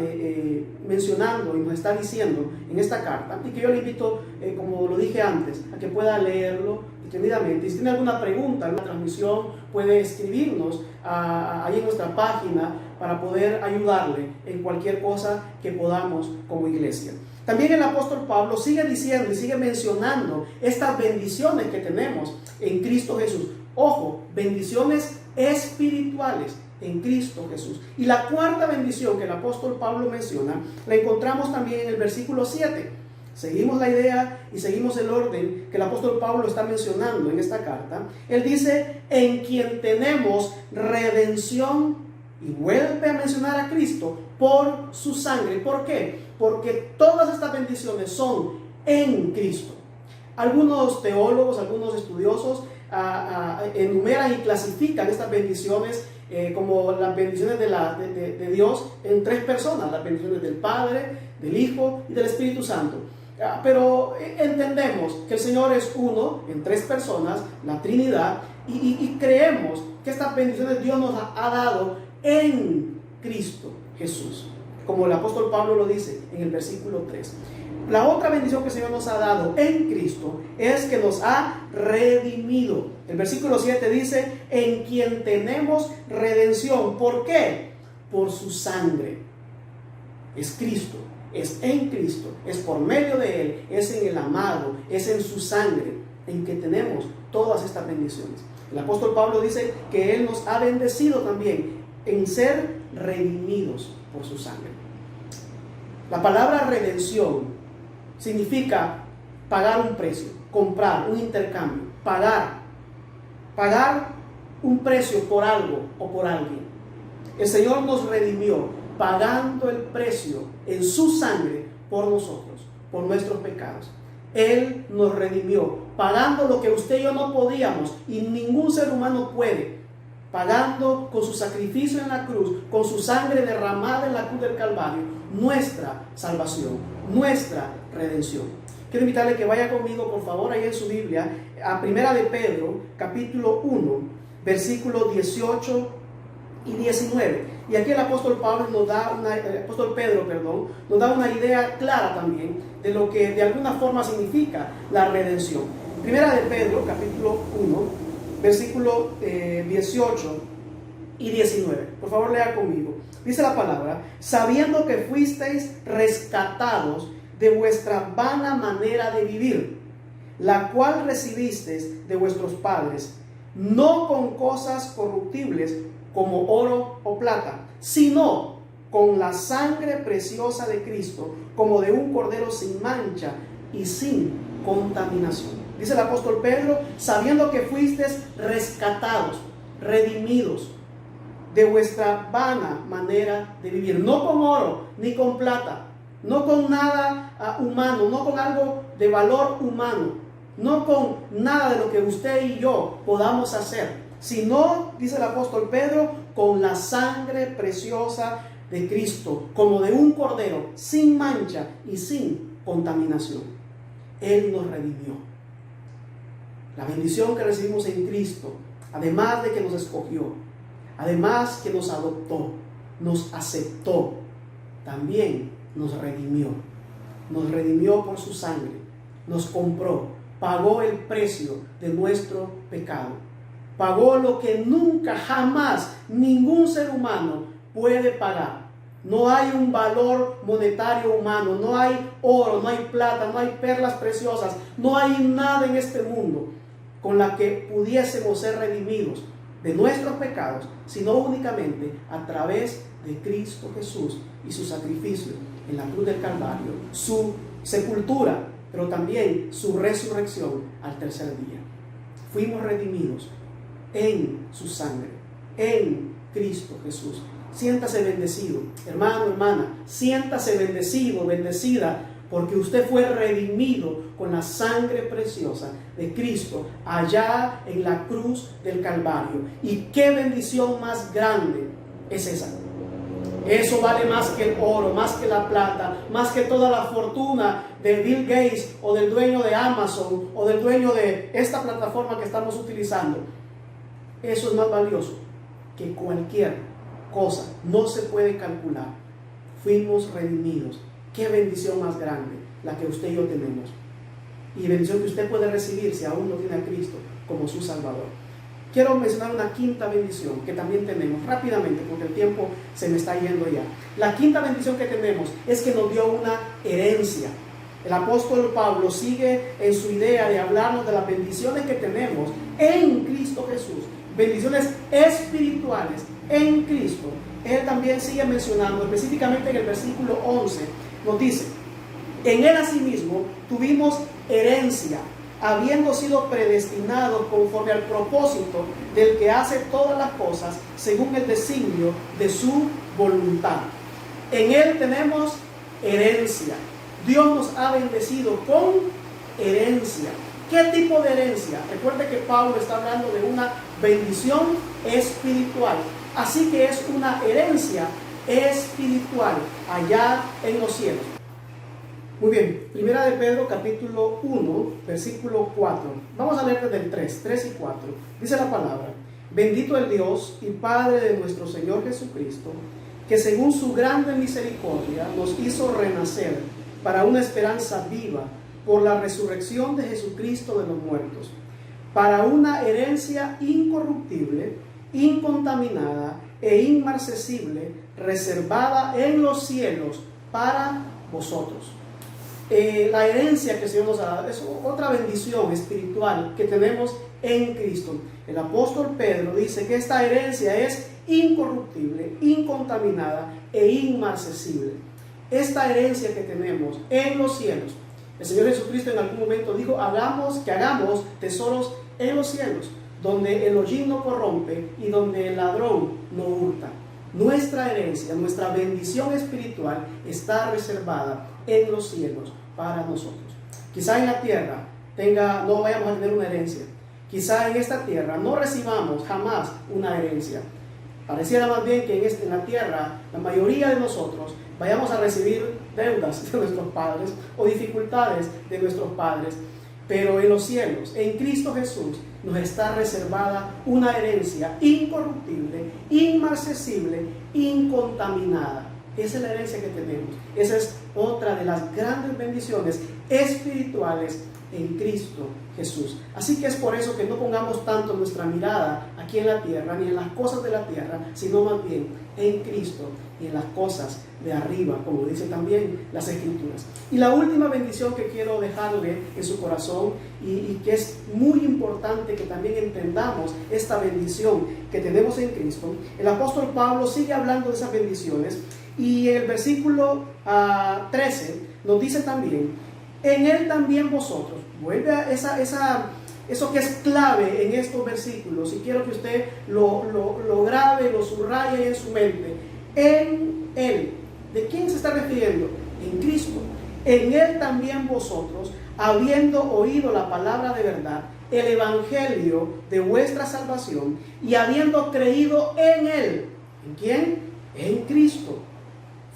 mencionando y nos está diciendo en esta carta, y que yo le invito, como lo dije antes, a que pueda leerlo detenidamente. Y si tiene alguna pregunta en la transmisión, puede escribirnos ahí en nuestra página para poder ayudarle en cualquier cosa que podamos como iglesia. También el apóstol Pablo sigue diciendo y sigue mencionando estas bendiciones que tenemos en Cristo Jesús. Ojo, bendiciones espirituales en Cristo Jesús. Y la cuarta bendición que el apóstol Pablo menciona, la encontramos también en el versículo 7. Seguimos la idea y seguimos el orden que el apóstol Pablo está mencionando en esta carta. Él dice, en quien tenemos redención, y vuelve a mencionar a Cristo por su sangre. ¿Por qué? Porque todas estas bendiciones son en Cristo. Algunos teólogos, algunos estudiosos enumeran y clasifican estas bendiciones como las bendiciones de Dios en tres personas: las bendiciones del Padre, del Hijo y del Espíritu Santo. Pero entendemos que el Señor es uno en tres personas, la Trinidad, y creemos que estas bendiciones Dios nos ha dado en Cristo Jesús, como el apóstol Pablo lo dice en el versículo 3. La otra bendición que el Señor nos ha dado en Cristo es que nos ha redimido. El versículo 7 dice, en quien tenemos redención. ¿Por qué? Por su sangre. Es Cristo, es en Cristo, es por medio de Él, es en el amado, es en su sangre en que tenemos todas estas bendiciones. El apóstol Pablo dice que Él nos ha bendecido también en ser redimidos por su sangre. La palabra redención significa pagar un precio, comprar, un intercambio, pagar un precio por algo o por alguien. El Señor nos redimió pagando el precio en su sangre por nosotros, por nuestros pecados. Él nos redimió pagando lo que usted y yo no podíamos y ningún ser humano puede, pagando con su sacrificio en la cruz, con su sangre derramada en la cruz del Calvario, nuestra salvación, nuestra redención. Quiero invitarle que vaya conmigo, por favor, ahí en su Biblia, a Primera de Pedro, capítulo 1, versículos 18 y 19. Y aquí el apóstol Pedro nos da una idea clara también de lo que de alguna forma significa la redención. Primera de Pedro, capítulo 1, versículo 18 y 19. Por favor, lea conmigo. Dice la palabra, sabiendo que fuisteis rescatados de vuestra vana manera de vivir, la cual recibisteis de vuestros padres, no con cosas corruptibles como oro o plata, sino con la sangre preciosa de Cristo, como de un cordero sin mancha y sin contaminación. Dice el apóstol Pedro, sabiendo que fuisteis rescatados, redimidos de vuestra vana manera de vivir, no con oro ni con plata, no con nada humano, no con algo de valor humano, no con nada de lo que usted y yo podamos hacer, sino, dice el apóstol Pedro, con la sangre preciosa de Cristo, como de un cordero, sin mancha y sin contaminación. Él nos redimió. La bendición que recibimos en Cristo, además de que nos escogió, además que nos adoptó, nos aceptó, también nos redimió. Nos redimió por su sangre, nos compró, pagó el precio de nuestro pecado. pagó lo que nunca, jamás, ningún ser humano puede pagar. No hay un valor monetario humano, no hay oro, no hay plata, no hay perlas preciosas, no hay nada en este mundo con la que pudiésemos ser redimidos de nuestros pecados, sino únicamente a través de Cristo Jesús y su sacrificio en la cruz del Calvario, su sepultura, pero también su resurrección al tercer día. Fuimos redimidos en su sangre, en Cristo Jesús. Siéntase bendecido, hermano, hermana, siéntase bendecido, bendecida, porque usted fue redimido con la sangre preciosa de Cristo allá en la cruz del Calvario. Y qué bendición más grande es esa. Eso vale más que el oro, más que la plata, más que toda la fortuna de Bill Gates o del dueño de Amazon o del dueño de esta plataforma que estamos utilizando. Eso es más valioso que cualquier cosa. No se puede calcular. Fuimos redimidos. Qué bendición más grande la que usted y yo tenemos. Y bendición que usted puede recibir si aún no tiene a Cristo como su Salvador. Quiero mencionar una quinta bendición que también tenemos rápidamente porque el tiempo se me está yendo ya. La quinta bendición que tenemos es que nos dio una herencia. El apóstol Pablo sigue en su idea de hablarnos de las bendiciones que tenemos en Cristo Jesús. Bendiciones espirituales en Cristo. Él también sigue mencionando, específicamente en el versículo 11, nos dice: en él asimismo tuvimos herencia, habiendo sido predestinados conforme al propósito del que hace todas las cosas según el designio de su voluntad. En él tenemos herencia. Dios nos ha bendecido con herencia. ¿Qué tipo de herencia? Recuerde que Pablo está hablando de una bendición espiritual. Así que es una herencia espiritual allá en los cielos. Muy bien, primera de Pedro capítulo 1, versículo 4. Vamos a leer desde el 3 y 4. Dice la palabra: bendito el Dios y Padre de nuestro Señor Jesucristo, que según su grande misericordia nos hizo renacer para una esperanza viva por la resurrección de Jesucristo de los muertos, para una herencia incorruptible, incontaminada e inmarcesible, reservada en los cielos para vosotros. La herencia que el Señor nos ha dado es otra bendición espiritual que tenemos en Cristo. El apóstol Pedro dice que esta herencia es incorruptible, incontaminada e inmarcesible. Esta herencia que tenemos en los cielos, el Señor Jesucristo en algún momento dijo: que hagamos tesoros en los cielos, donde el hollín no corrompe y donde el ladrón no hurta. Nuestra herencia, nuestra bendición espiritual está reservada en los cielos para nosotros. Quizá en la tierra no vayamos a tener una herencia. Quizá en esta tierra no recibamos jamás una herencia. Pareciera más bien que en la tierra la mayoría de nosotros vayamos a recibir deudas de nuestros padres o dificultades de nuestros padres. Pero en los cielos, en Cristo Jesús, nos está reservada una herencia incorruptible, inmarcesible, incontaminada. Esa es la herencia que tenemos. Esa es otra de las grandes bendiciones espirituales en Cristo Jesús. Así que es por eso que no pongamos tanto nuestra mirada aquí en la tierra, ni en las cosas de la tierra, sino más bien en Cristo y en las cosas de arriba, como dice también las Escrituras. Y la última bendición que quiero dejarle en su corazón y que es muy importante que también entendamos esta bendición que tenemos en Cristo. El apóstol Pablo sigue hablando de esas bendiciones y en el versículo 13 nos dice también: en él también vosotros. Vuelve a eso que es clave en estos versículos, y quiero que usted lo grabe, lo subraye en su mente. En él. ¿De quién se está refiriendo? En Cristo. En él también vosotros, habiendo oído la palabra de verdad, el evangelio de vuestra salvación, y habiendo creído en él. ¿En quién? En Cristo.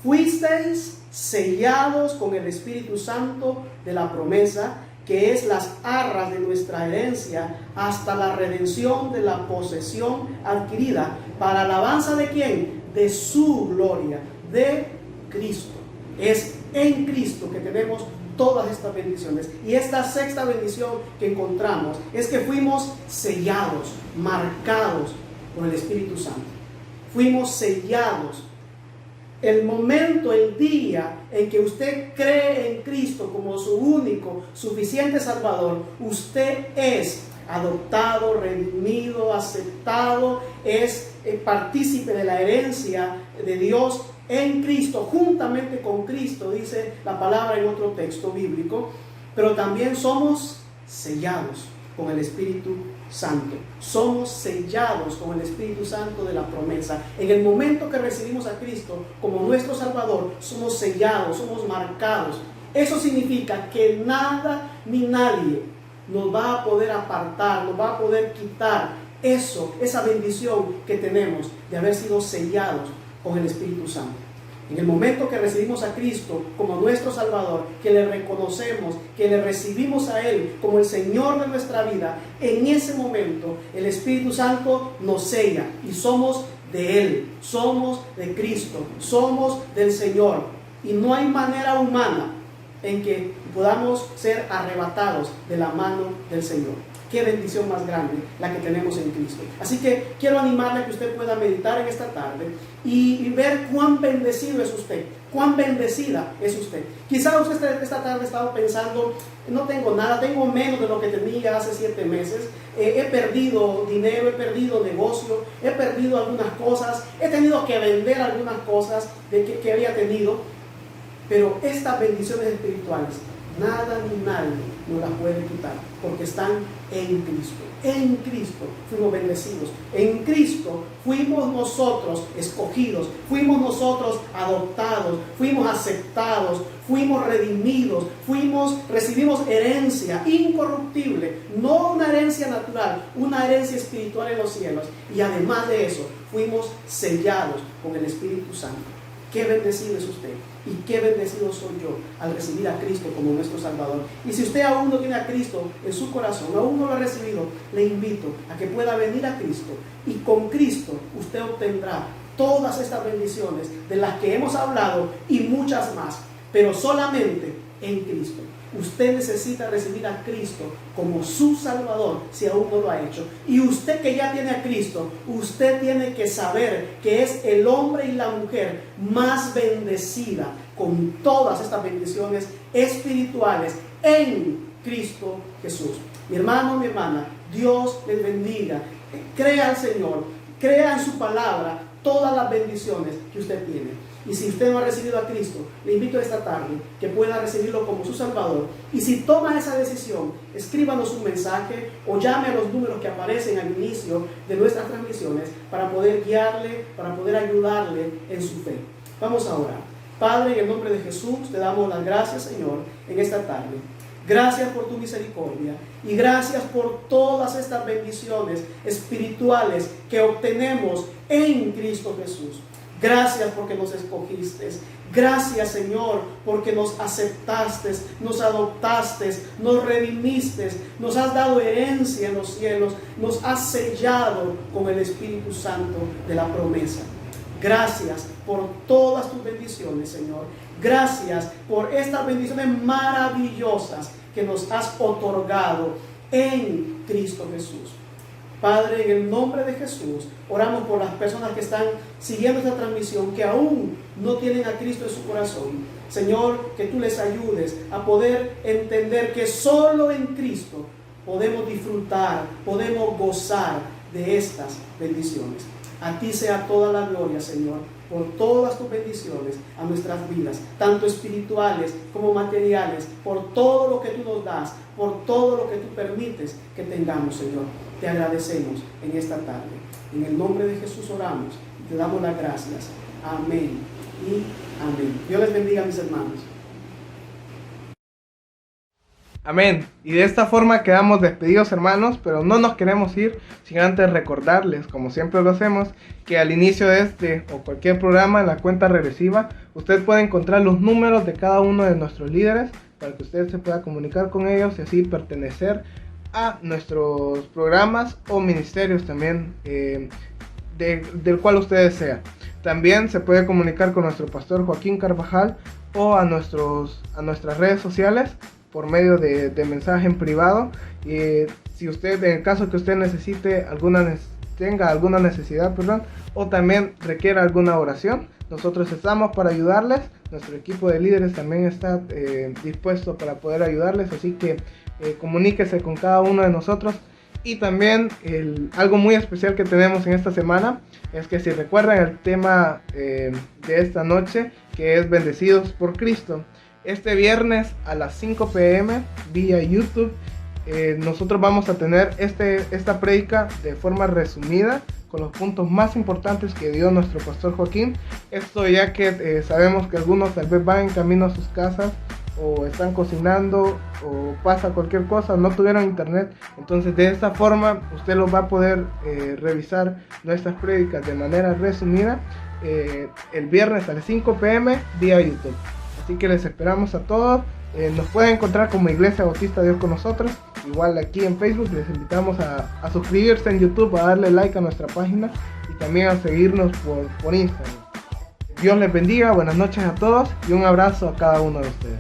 Fuisteis sellados con el Espíritu Santo de la promesa, que es las arras de nuestra herencia, hasta la redención de la posesión adquirida, para alabanza de ¿quién? De su gloria, de Cristo. Es en Cristo que tenemos todas estas bendiciones. Y esta sexta bendición que encontramos es que fuimos sellados, marcados por el Espíritu Santo. Fuimos sellados. El momento, el día en que usted cree en Cristo como su único, suficiente Salvador, usted es adoptado, redimido, aceptado, es partícipe de la herencia de Dios en Cristo, juntamente con Cristo, dice la palabra en otro texto bíblico, pero también somos sellados con el Espíritu Santo. Somos sellados con el Espíritu Santo de la promesa. En el momento que recibimos a Cristo como nuestro Salvador, somos sellados, somos marcados. Eso significa que nada ni nadie nos va a poder apartar, nos va a poder quitar esa bendición que tenemos de haber sido sellados con el Espíritu Santo. En el momento que recibimos a Cristo como nuestro Salvador, que le reconocemos, que le recibimos a Él como el Señor de nuestra vida, en ese momento el Espíritu Santo nos sella y somos de Él, somos de Cristo, somos del Señor. Y no hay manera humana en que podamos ser arrebatados de la mano del Señor. Qué bendición más grande la que tenemos en Cristo. Así que quiero animarle a que usted pueda meditar en esta tarde y ver cuán bendecido es usted, cuán bendecida es usted. Quizá usted esta tarde ha estado pensando, no tengo nada, tengo menos de lo que tenía hace 7 meses, he perdido dinero, he perdido negocio, he perdido algunas cosas, he tenido que vender algunas cosas que había tenido, pero estas bendiciones espirituales, nada ni nadie nos las puede quitar, porque están en Cristo. En Cristo fuimos bendecidos. En Cristo fuimos nosotros escogidos, fuimos nosotros adoptados, fuimos aceptados, fuimos redimidos, recibimos herencia incorruptible, no una herencia natural, una herencia espiritual en los cielos. Y además de eso, fuimos sellados con el Espíritu Santo. Qué bendecido es usted y qué bendecido soy yo al recibir a Cristo como nuestro Salvador. Y si usted aún no tiene a Cristo en su corazón, aún no lo ha recibido, le invito a que pueda venir a Cristo, y con Cristo usted obtendrá todas estas bendiciones de las que hemos hablado y muchas más, pero solamente en Cristo. Usted necesita recibir a Cristo como su Salvador si aún no lo ha hecho. Y usted que ya tiene a Cristo, usted tiene que saber que es el hombre y la mujer más bendecida con todas estas bendiciones espirituales en Cristo Jesús. Mi hermano, mi hermana, Dios les bendiga. Crea al Señor, crea en su palabra todas las bendiciones que usted tiene. Y si usted no ha recibido a Cristo, le invito esta tarde que pueda recibirlo como su Salvador. Y si toma esa decisión, escríbanos un mensaje o llame a los números que aparecen al inicio de nuestras transmisiones para poder guiarle, para poder ayudarle en su fe. Vamos a orar. Padre, en el nombre de Jesús, te damos las gracias, Señor, en esta tarde. Gracias por tu misericordia y gracias por todas estas bendiciones espirituales que obtenemos en Cristo Jesús. Gracias porque nos escogiste. Gracias, Señor, porque nos aceptaste, nos adoptaste, nos redimiste, nos has dado herencia en los cielos, nos has sellado con el Espíritu Santo de la promesa. Gracias por todas tus bendiciones, Señor. Gracias por estas bendiciones maravillosas que nos has otorgado en Cristo Jesús. Padre, en el nombre de Jesús, oramos por las personas que están siguiendo esta transmisión, que aún no tienen a Cristo en su corazón. Señor, que tú les ayudes a poder entender que solo en Cristo podemos disfrutar, podemos gozar de estas bendiciones. A ti sea toda la gloria, Señor, por todas tus bendiciones a nuestras vidas, tanto espirituales como materiales, por todo lo que tú nos das, por todo lo que tú permites que tengamos, Señor. Te agradecemos en esta tarde. En el nombre de Jesús oramos y te damos las gracias. Amén y amén. Dios les bendiga, mis hermanos. Amén. Y de esta forma quedamos despedidos, hermanos, pero no nos queremos ir sin antes recordarles, como siempre lo hacemos, que al inicio de este o cualquier programa, en la cuenta regresiva, usted puede encontrar los números de cada uno de nuestros líderes para que usted se pueda comunicar con ellos y así pertenecer a nuestros programas o ministerios también del cual usted desea. También se puede comunicar con nuestro pastor Joaquín Carvajal o a nuestras redes sociales por medio de mensaje en privado. Y si usted, en el caso que usted necesite tenga alguna necesidad, o también requiera alguna oración, nosotros estamos para ayudarles. Nuestro equipo de líderes también está dispuesto para poder ayudarles, así que comuníquese con cada uno de nosotros. Y también algo muy especial que tenemos en esta semana es que, si recuerdan el tema de esta noche, que es Bendecidos por Cristo, este viernes a las 5 p.m. vía YouTube, nosotros vamos a tener esta prédica de forma resumida, con los puntos más importantes que dio nuestro pastor Joaquín. Esto ya que sabemos que algunos tal vez van en camino a sus casas, o están cocinando, o pasa cualquier cosa, no tuvieron internet. Entonces, de esta forma usted lo va a poder revisar nuestras prédicas de manera resumida el viernes a las 5 p.m. vía YouTube. Así que les esperamos a todos. Nos pueden encontrar como Iglesia Bautista Dios con Nosotros. Igual aquí en Facebook les invitamos a suscribirse en YouTube, a darle like a nuestra página y también a seguirnos por Instagram. Dios les bendiga, buenas noches a todos y un abrazo a cada uno de ustedes.